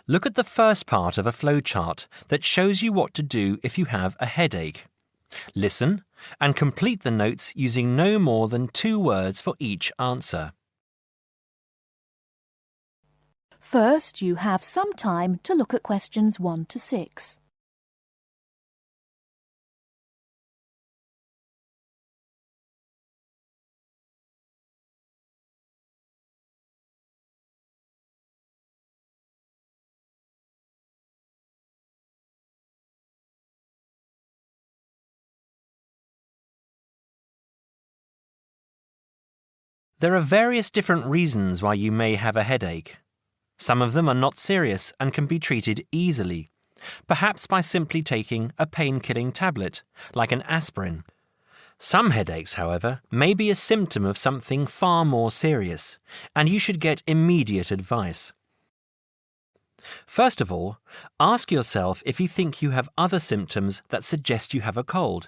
Look at the first part of a flowchart that shows you what to do if you have a headache. Listen and complete the notes using no more than 2 words for each answer. First, you have some time to look at questions 1 to 6. There are various different reasons why you may have a headache. Some of them are not serious and can be treated easily, perhaps by simply taking a pain-killing tablet, like an aspirin. Some headaches, however, may be a symptom of something far more serious, and you should get immediate advice. First of all, ask yourself if you think you have other symptoms that suggest you have a cold.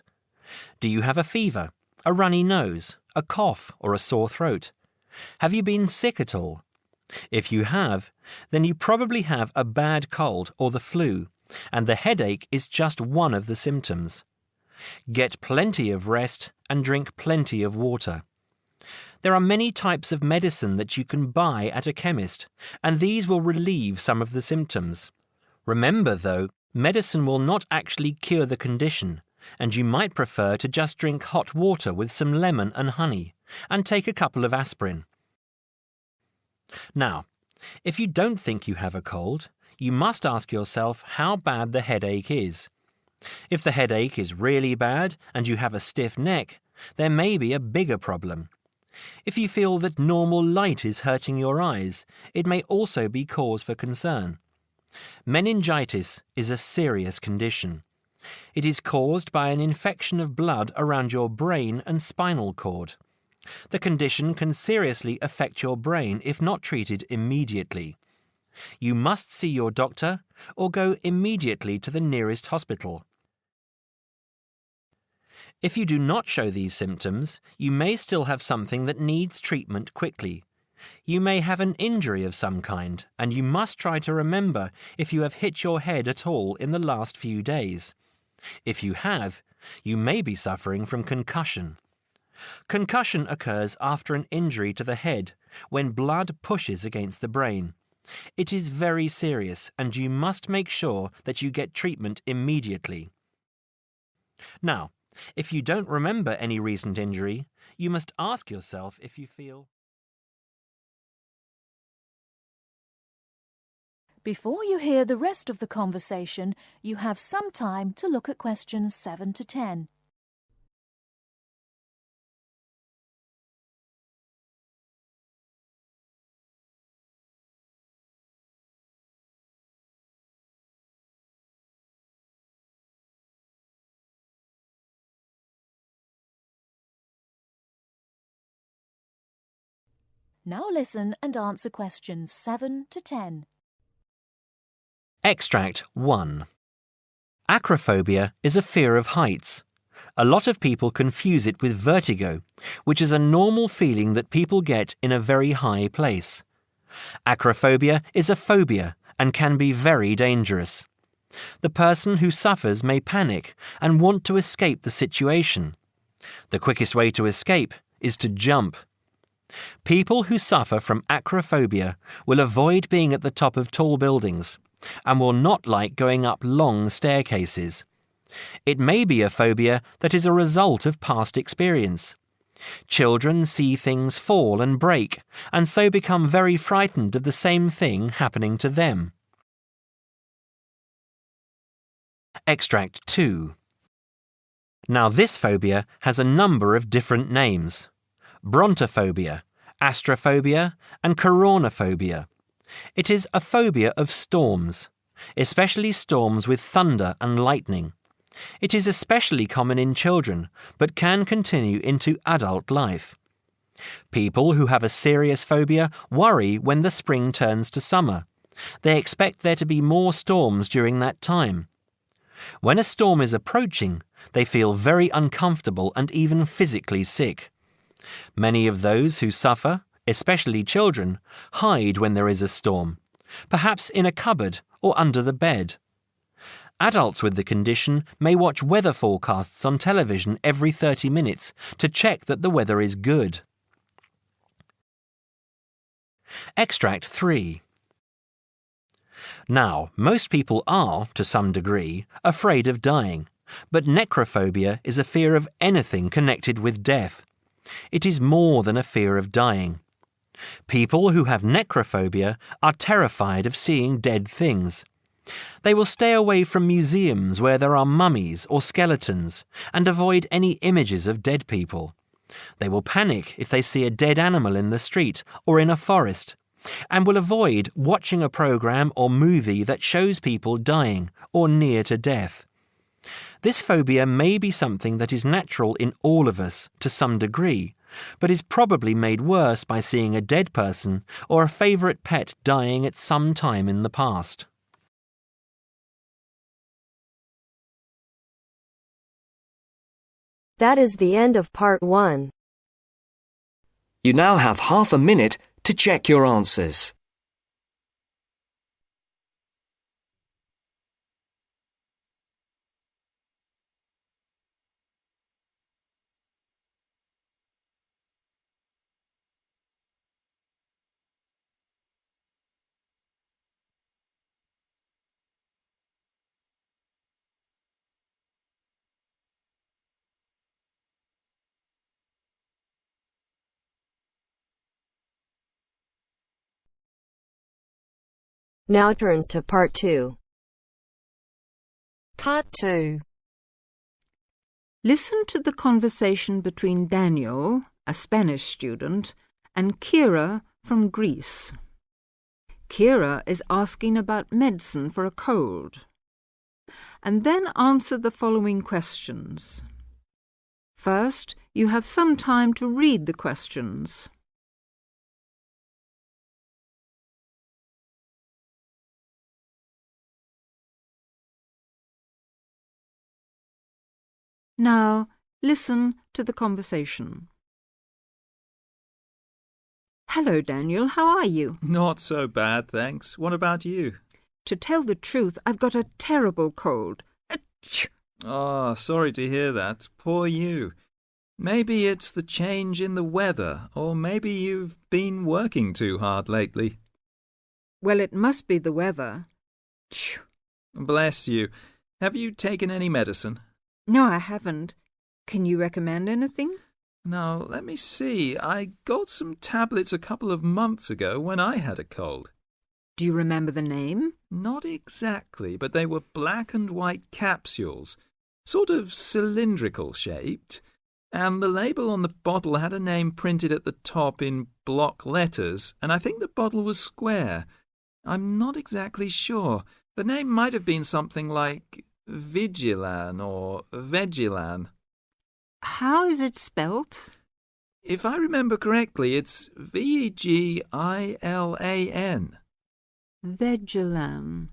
Do you have a fever, a runny nose, a cough or a sore throat? Have you been sick at all? If you have, then you probably have a bad cold or the flu, and the headache is just one of the symptoms. Get plenty of rest and drink plenty of water. There are many types of medicine that you can buy at a chemist, and these will relieve some of the symptoms. Remember, though, medicine will not actually cure the condition, and you might prefer to just drink hot water with some lemon and honey, and take a couple of aspirin. Now, if you don't think you have a cold, you must ask yourself how bad the headache is. If the headache is really bad and you have a stiff neck, there may be a bigger problem. If you feel that normal light is hurting your eyes, it may also be cause for concern. Meningitis is a serious condition. It is caused by an infection of blood around your brain and spinal cord. The condition can seriously affect your brain if not treated immediately. You must see your doctor or go immediately to the nearest hospital. If you do not show these symptoms, you may still have something that needs treatment quickly. You may have an injury of some kind, and you must try to remember if you have hit your head at all in the last few days. If you have, you may be suffering from concussion. Concussion occurs after an injury to the head, when blood pushes against the brain. It is very serious, and you must make sure that you get treatment immediately. Now, if you don't remember any recent injury, you must ask yourself if you feel... Before you hear the rest of the conversation, you have some time to look at questions 7 to 10. Now listen and answer questions 7 to 10. Extract 1. Acrophobia is a fear of heights. A lot of people confuse it with vertigo, which is a normal feeling that people get in a very high place. Acrophobia is a phobia and can be very dangerous. The person who suffers may panic and want to escape the situation. The quickest way to escape is to jump. People who suffer from acrophobia will avoid being at the top of tall buildings and will not like going up long staircases. It may be a phobia that is a result of past experience. Children see things fall and break, and so become very frightened of the same thing happening to them. Extract 2. Now this phobia has a number of different names: brontophobia, astrophobia, and coronaphobia. It is a phobia of storms, especially storms with thunder and lightning. It is especially common in children, but can continue into adult life. People who have a serious phobia worry when the spring turns to summer. They expect there to be more storms during that time. When a storm is approaching, they feel very uncomfortable and even physically sick. Many of those who suffer, especially children, hide when there is a storm. perhaps in a cupboard or under the bed. Adults with the condition may watch weather forecasts on television every 30 minutes to check that the weather is good. Extract 3. Now, most people are, to some degree, afraid of dying, but necrophobia is a fear of anything connected with death. It is more than a fear of dying. People who have necrophobia are terrified of seeing dead things. They will stay away from museums where there are mummies or skeletons and avoid any images of dead people. They will panic if they see a dead animal in the street or in a forest, and will avoid watching a program or movie that shows people dying or near to death. This phobia may be something that is natural in all of us to some degree, but is probably made worse by seeing a dead person or a favourite pet dying at some time in the past. That is the end of part 1. You now have half a minute to check your answers. Now turns to part 2. Part 2. Listen to the conversation between Daniel, a Spanish student, and Kira from Greece. Kira is asking about medicine for a cold. And then answer the following questions. First, you have some time to read the questions. Now, listen to the conversation. Hello, Daniel. How are you? Not so bad, thanks. What about you? To tell the truth, I've got a terrible cold. Achoo! Oh, sorry to hear that. Poor you. Maybe it's the change in the weather, or maybe you've been working too hard lately. Well, it must be the weather. Achoo! Bless you. Have you taken any medicine? No, I haven't. Can you recommend anything? Now, let me see. I got some tablets a couple of months ago when I had a cold. Do you remember the name? Not exactly, but they were black and white capsules, sort of cylindrical shaped, and the label on the bottle had a name printed at the top in block letters, and I think the bottle was square. I'm not exactly sure. The name might have been something like Vigilan or Vegilan. How is it spelt? If I remember correctly, it's Vegilan. Vegilan.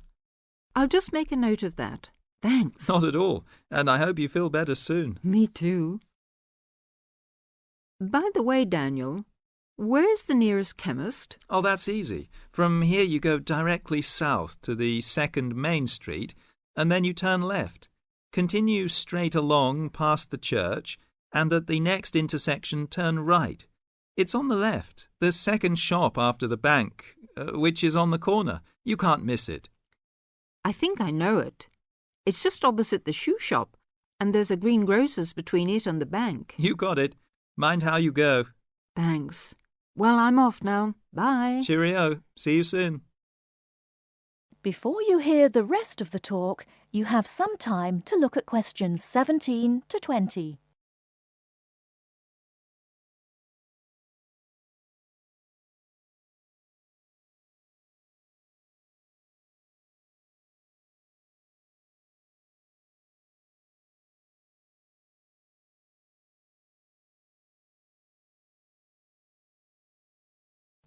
I'll just make a note of that. Thanks. Not at all, and I hope you feel better soon. Me too. By the way, Daniel, where's the nearest chemist? Oh, that's easy. From here you go directly south to the 2nd Main Street, and then you turn left. Continue straight along past the church, and at the next intersection turn right. It's on the left, the second shop after the bank, which is on the corner. You can't miss it. I think I know it. It's just opposite the shoe shop, and there's a greengrocer's between it and the bank. You got it. Mind how you go. Thanks. Well, I'm off now. Bye. Cheerio. See you soon. Before you hear the rest of the talk, you have some time to look at questions 17 to 20.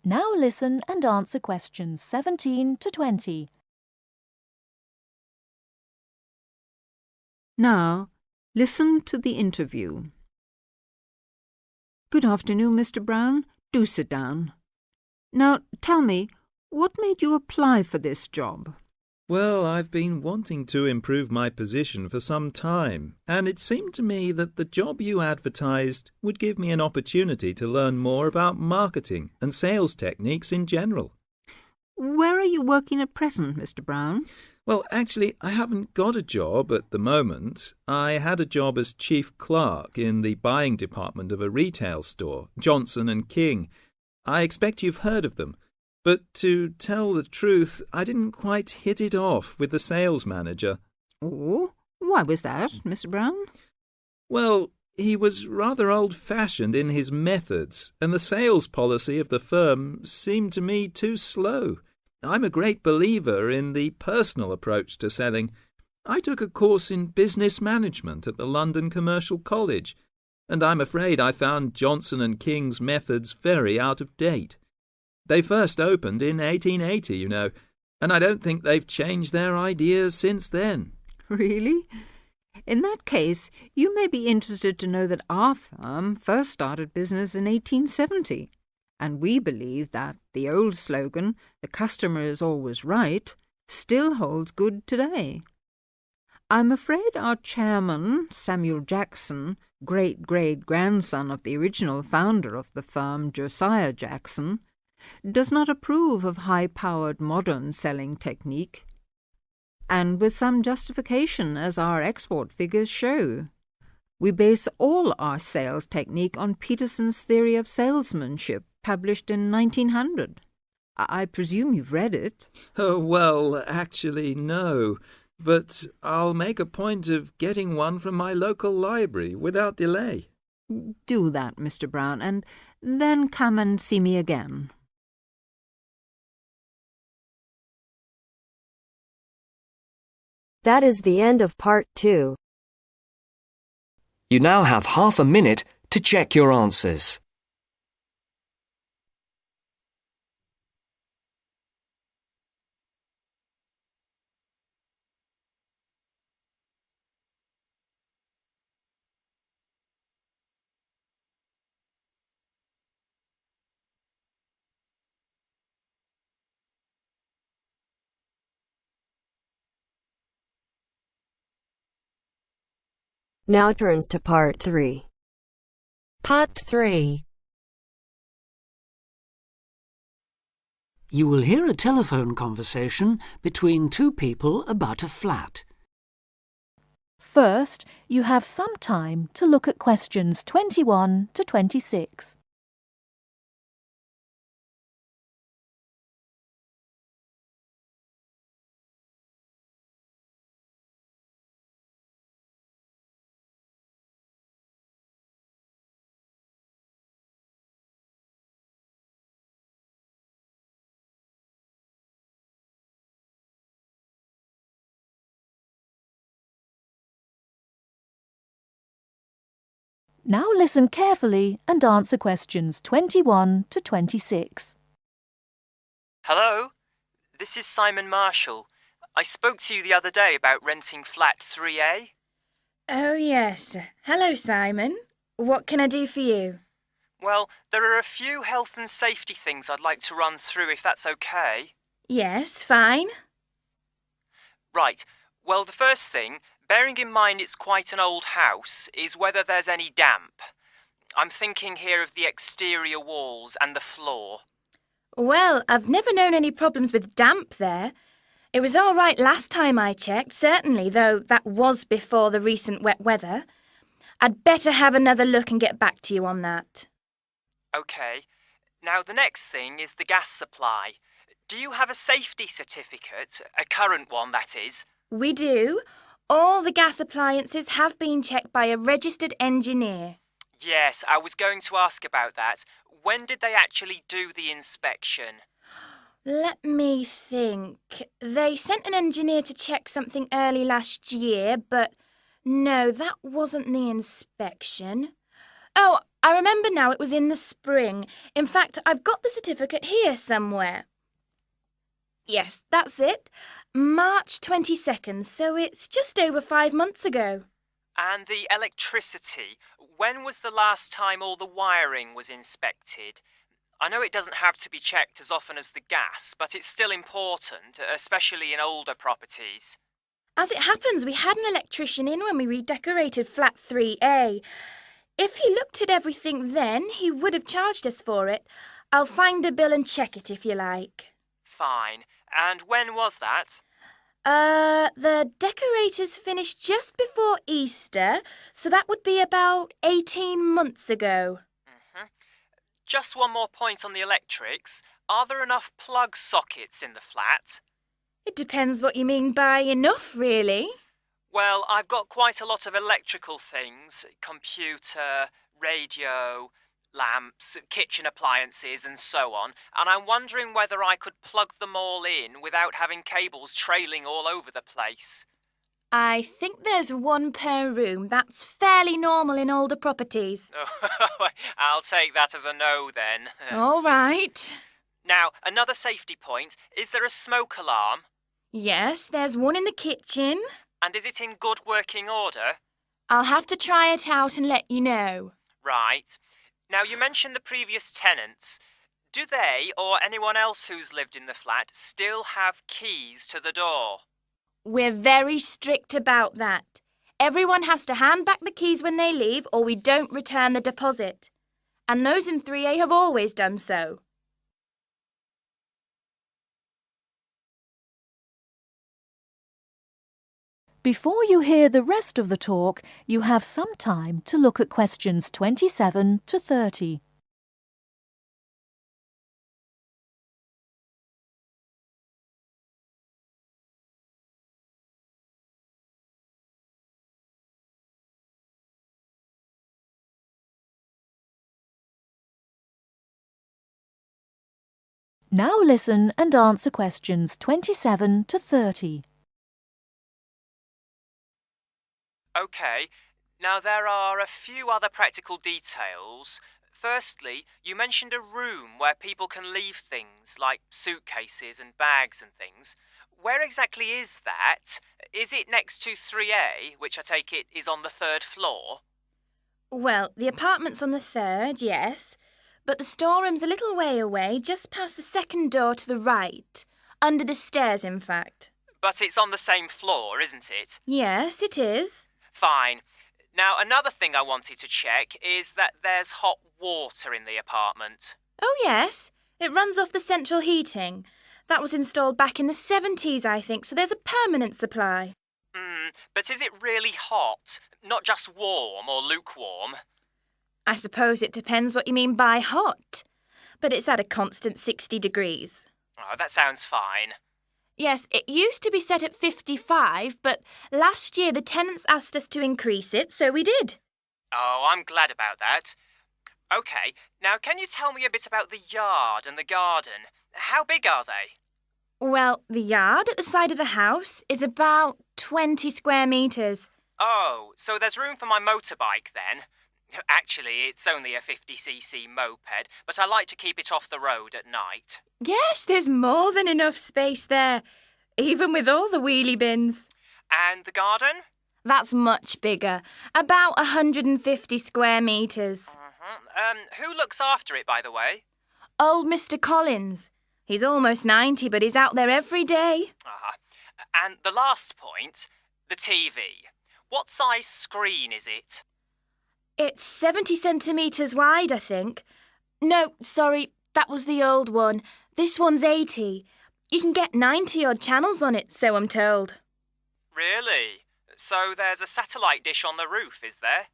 Now listen and answer questions 17 to 20. Now, listen to the interview. Good afternoon, Mr. Brown. Do sit down. Now, tell me, What made you apply for this job? Well, I've been wanting to improve my position for some time, and it seemed to me that the job you advertised would give me an opportunity to learn more about marketing and sales techniques in general. Where are you working at present, Mr. Brown? Well, actually, I haven't got a job at the moment. I had a job as chief clerk in the buying department of a retail store, Johnson and King. I expect you've heard of them. But to tell the truth, I didn't quite hit it off with the sales manager. Oh, why was that, Mr. Brown? Well, he was rather old-fashioned in his methods, and the sales policy of the firm seemed to me too slow. I'm a great believer in the personal approach to selling. I took a course in business management at the London Commercial College, and I'm afraid I found Johnson and King's methods very out of date. They first opened in 1880, you know, and I don't think they've changed their ideas since then. Really? In that case, you may be interested to know that our firm first started business in 1870, and we believe that the old slogan, "The customer is always right," still holds good today. I'm afraid our chairman, Samuel Jackson, great-great-grandson of the original founder of the firm, Josiah Jackson, does not approve of high-powered modern selling technique, and with some justification, as our export figures show. We base all our sales technique on Peterson's theory of salesmanship, published in 1900. I presume you've read it. Oh, well, actually, no. But I'll make a point of getting one from my local library without delay. Do that, Mr. Brown, and then come and see me again. That is the end of part 2. You now have half a minute to check your answers. Now turns to part 3. Part 3. You will hear a telephone conversation between two people about a flat. First, you have some time to look at questions 21 to 26. Now listen carefully and answer questions 21 to 26. Hello, this is Simon Marshall. I spoke to you the other day about renting flat 3A. Oh, yes. Hello, Simon. What can I do for you? Well, there are a few health and safety things I'd like to run through if that's okay. Yes, fine. Right. Well, the first thing, bearing in mind it's quite an old house, is whether there's any damp. I'm thinking here of the exterior walls and the floor. Well, I've never known any problems with damp there. It was all right last time I checked, certainly, though that was before the recent wet weather. I'd better have another look and get back to you on that. OK. Now, the next thing is the gas supply. Do you have a safety certificate? A current one, that is? We do. All the gas appliances have been checked by a registered engineer. Yes, I was going to ask about that. When did they actually do the inspection? Let me think. They sent an engineer to check something early last year, but no, that wasn't the inspection. Oh, I remember now, it was in the spring. In fact, I've got the certificate here somewhere. Yes, that's it. March 22nd, so it's just over 5 months ago. And the electricity, when was the last time all the wiring was inspected? I know it doesn't have to be checked as often as the gas, but it's still important, especially in older properties. As it happens, we had an electrician in when we redecorated flat 3A. If he looked at everything then, he would have charged us for it. I'll find the bill and check it if you like. Fine. And when was that? The decorators finished just before Easter, so that would be about 18 months ago. Just one more point on the electrics. Are there enough plug sockets in the flat? It depends what you mean by enough, really. Well, I've got quite a lot of electrical things. Computer, radio, lamps, kitchen appliances and so on, and I'm wondering whether I could plug them all in without having cables trailing all over the place. I think there's one per room. That's fairly normal in older properties. I'll take that as a no then. All right. Now, another safety point. Is there a smoke alarm? Yes, there's one in the kitchen. And is it in good working order? I'll have to try it out and let you know. Right. Now, you mentioned the previous tenants. Do they, or anyone else who's lived in the flat, still have keys to the door? We're very strict about that. Everyone has to hand back the keys when they leave or we don't return the deposit. And those in 3A have always done so. Before you hear the rest of the talk, you have some time to look at questions 27 to 30. Now listen and answer questions 27 to 30. OK, now there are a few other practical details. Firstly, you mentioned a room where people can leave things like suitcases and bags and things. Where exactly is that? Is it next to 3A, which I take it is on the 3rd floor? Well, the apartment's on the 3rd, yes. But the storeroom's a little way away, just past the 2nd door to the right. Under the stairs, in fact. But it's on the same floor, isn't it? Yes, it is. Fine. Now, another thing I wanted to check is that there's hot water in the apartment. Oh, yes. It runs off the central heating. That was installed back in the 70s, I think, so there's a permanent supply. But is it really hot? Not just warm or lukewarm? I suppose it depends what you mean by hot. But it's at a constant 60 degrees. Oh, that sounds fine. Yes, it used to be set at 55, but last year the tenants asked us to increase it, so we did. Oh, I'm glad about that. OK, now can you tell me a bit about the yard and the garden? How big are they? Well, the yard at the side of the house is about 20 square metres. Oh, so there's room for my motorbike then? Actually, it's only a 50cc moped, but I like to keep it off the road at night. Yes, there's more than enough space there, even with all the wheelie bins. And the garden? That's much bigger, about 150 square metres. Who looks after it, by the way? Old Mr. Collins. He's almost 90, but he's out there every day. And the last point, the TV. What size screen is it? It's 70 centimetres wide, I think. No, sorry, that was the old one. This one's 80. You can get 90-odd channels on it, so I'm told. Really? So there's a satellite dish on the roof, is there?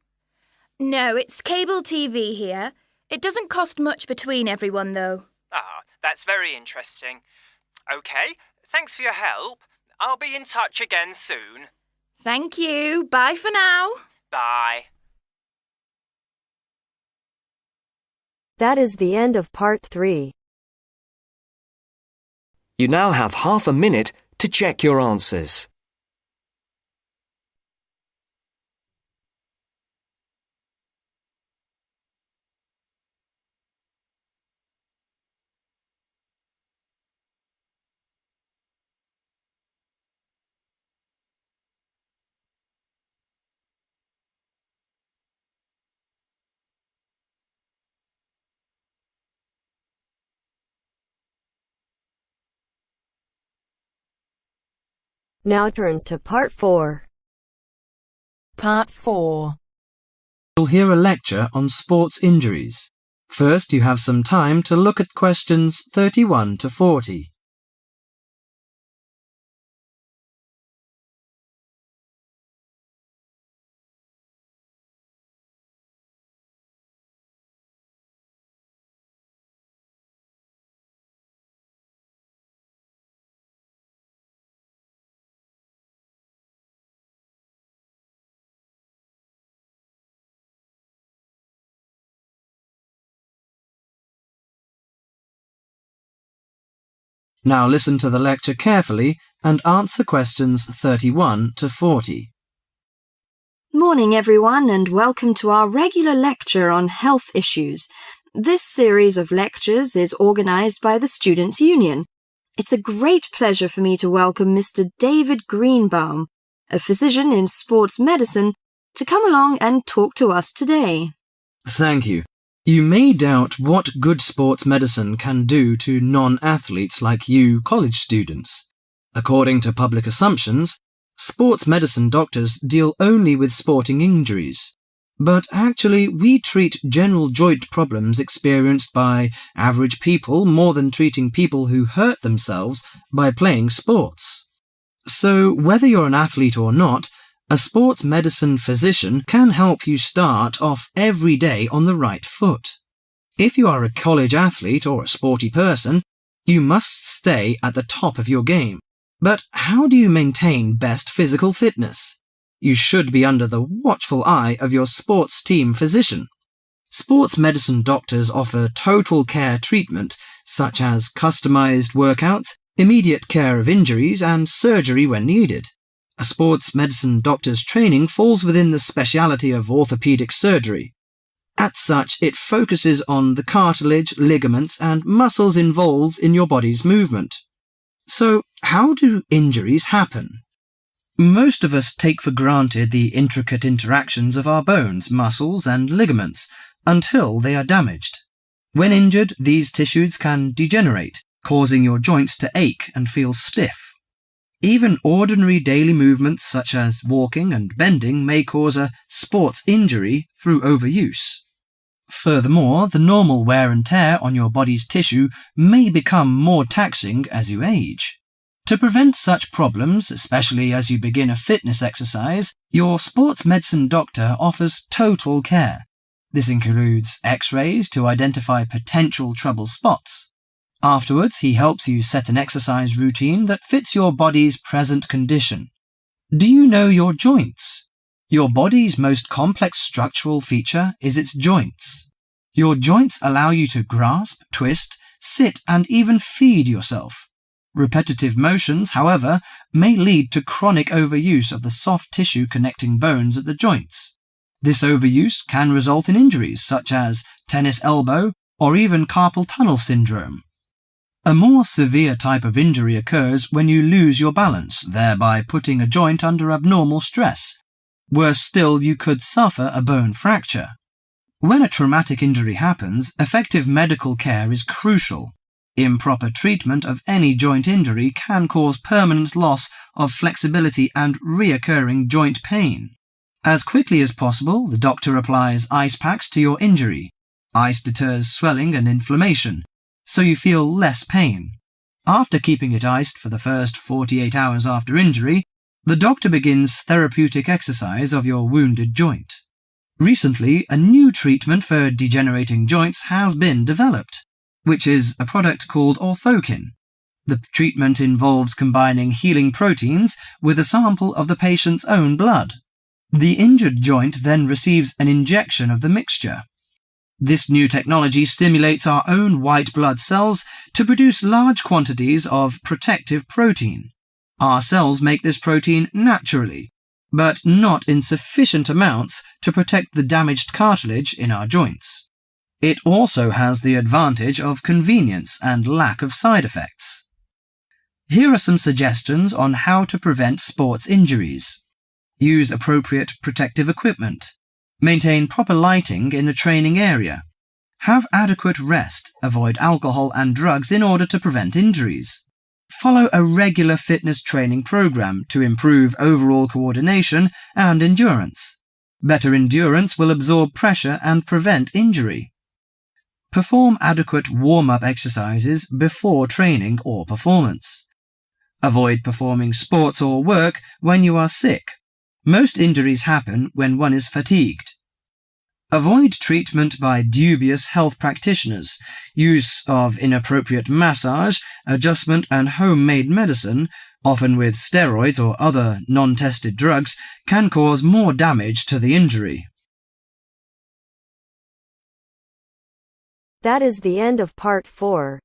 No, it's cable TV here. It doesn't cost much between everyone, though. That's very interesting. OK, thanks for your help. I'll be in touch again soon. Thank you. Bye for now. Bye. That is the end of part 3. You now have half a minute to check your answers. Now turns to Part 4. Part 4. You'll hear a lecture on sports injuries. First, you have some time to look at questions 31 to 40. Now listen to the lecture carefully and answer questions 31 to 40. Morning everyone, and welcome to our regular lecture on health issues. This series of lectures is organised by the Students' Union. It's a great pleasure for me to welcome Mr. David Greenbaum, a physician in sports medicine, to come along and talk to us today. Thank you. You may doubt what good sports medicine can do to non-athletes like you college students. According to public assumptions, sports medicine doctors deal only with sporting injuries. But actually, we treat general joint problems experienced by average people more than treating people who hurt themselves by playing sports. So, whether you're an athlete or not, a sports medicine physician can help you start off every day on the right foot. If you are a college athlete or a sporty person, you must stay at the top of your game. But how do you maintain best physical fitness? You should be under the watchful eye of your sports team physician. Sports medicine doctors offer total care treatment, such as customized workouts, immediate care of injuries, and surgery when needed. A sports medicine doctor's training falls within the specialty of orthopedic surgery. As such, it focuses on the cartilage, ligaments, and muscles involved in your body's movement. So, how do injuries happen? Most of us take for granted the intricate interactions of our bones, muscles, and ligaments until they are damaged. When injured, these tissues can degenerate, causing your joints to ache and feel stiff. Even ordinary daily movements such as walking and bending may cause a sports injury through overuse. Furthermore, the normal wear and tear on your body's tissue may become more taxing as you age. To prevent such problems, especially as you begin a fitness exercise, your sports medicine doctor offers total care. This includes X-rays to identify potential trouble spots. Afterwards, he helps you set an exercise routine that fits your body's present condition. Do you know your joints? Your body's most complex structural feature is its joints. Your joints allow you to grasp, twist, sit, and even feed yourself. Repetitive motions, however, may lead to chronic overuse of the soft tissue connecting bones at the joints. This overuse can result in injuries such as tennis elbow or even carpal tunnel syndrome. A more severe type of injury occurs when you lose your balance, thereby putting a joint under abnormal stress. Worse still, you could suffer a bone fracture. When a traumatic injury happens, effective medical care is crucial. Improper treatment of any joint injury can cause permanent loss of flexibility and reoccurring joint pain. As quickly as possible, the doctor applies ice packs to your injury. Ice deters swelling and inflammation, so you feel less pain. After keeping it iced for the first 48 hours after injury, the doctor begins therapeutic exercise of your wounded joint. Recently, a new treatment for degenerating joints has been developed, which is a product called Orthokin. The treatment involves combining healing proteins with a sample of the patient's own blood. The injured joint then receives an injection of the mixture. This new technology stimulates our own white blood cells to produce large quantities of protective protein. Our cells make this protein naturally, but not in sufficient amounts to protect the damaged cartilage in our joints. It also has the advantage of convenience and lack of side effects. Here are some suggestions on how to prevent sports injuries. Use appropriate protective equipment. Maintain proper lighting in the training area. Have adequate rest. Avoid alcohol and drugs in order to prevent injuries. Follow a regular fitness training program to improve overall coordination and endurance. Better endurance will absorb pressure and prevent injury. Perform adequate warm-up exercises before training or performance. Avoid performing sports or work when you are sick. Most injuries happen when one is fatigued. Avoid treatment by dubious health practitioners. Use of inappropriate massage, adjustment and homemade medicine, often with steroids or other non-tested drugs, can cause more damage to the injury. That is the end of part 4.